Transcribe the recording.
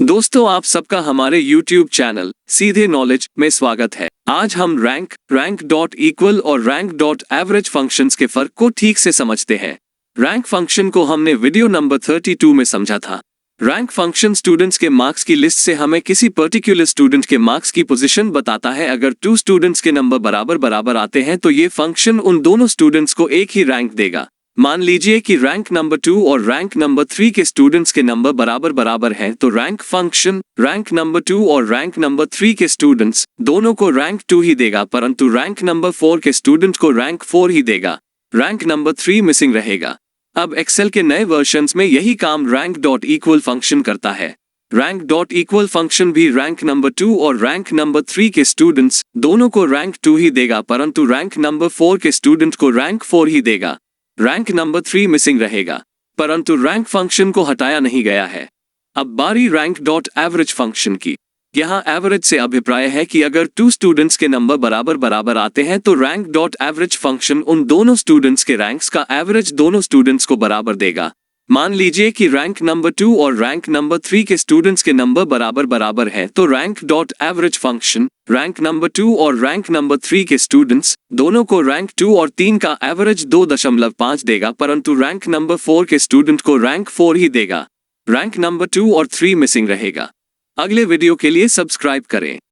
दोस्तों, आप सबका हमारे YouTube चैनल सीधे नॉलेज में स्वागत है। आज हम रैंक डॉट इक्वल और रैंक डॉट एवरेज फंक्शंस के फर्क को ठीक से समझते हैं। रैंक फंक्शन को हमने वीडियो नंबर 32 में समझा था। रैंक फंक्शन स्टूडेंट्स के मार्क्स की लिस्ट से हमें किसी पर्टिकुलर स्टूडेंट के मार्क्स की पोजीशन बताता है। अगर 2 स्टूडेंट्स के नंबर बराबर आते हैं तो ये फंक्शन उन दोनों स्टूडेंट्स को एक ही रैंक देगा। मान लीजिए कि रैंक नंबर 2 और रैंक नंबर 3 के स्टूडेंट्स के नंबर बराबर हैं, तो रैंक फंक्शन रैंक नंबर 2 और रैंक नंबर 3 के स्टूडेंट्स दोनों को रैंक 2 ही देगा, परंतु रैंक नंबर 4 के स्टूडेंट को रैंक 4 ही देगा। रैंक नंबर 3 मिसिंग रहेगा। अब एक्सेल के नए वर्जन्स में यही काम रैंक डॉट इक्वल फंक्शन करता है। रैंक डॉट इक्वल फंक्शन भी रैंक नंबर 2 और रैंक नंबर 3 के स्टूडेंट्स दोनों को रैंक 2 ही देगा, परंतु रैंक नंबर 4 के स्टूडेंट को रैंक 4 ही देगा। रैंक नंबर 3 मिसिंग रहेगा, परंतु रैंक फंक्शन को हटाया नहीं गया है। अब बारी रैंक डॉट एवरेज फंक्शन की। यहाँ एवरेज से अभिप्राय है कि अगर 2 स्टूडेंट्स के नंबर बराबर आते हैं तो रैंक डॉट एवरेज फंक्शन उन दोनों स्टूडेंट्स के रैंक्स का एवरेज दोनों स्टूडेंट्स को बराबर देगा। मान लीजिए कि रैंक नंबर 2 और रैंक नंबर 3 के स्टूडेंट्स के नंबर बराबर हैं, तो rank dot average function rank number 2 और रैंक नंबर 3 के स्टूडेंट्स दोनों को रैंक 2 और 3 का एवरेज 2.5 देगा, परंतु रैंक नंबर 4 के स्टूडेंट को रैंक 4 ही देगा। रैंक नंबर 2 और 3 मिसिंग रहेगा। अगले वीडियो के लिए सब्सक्राइब करें।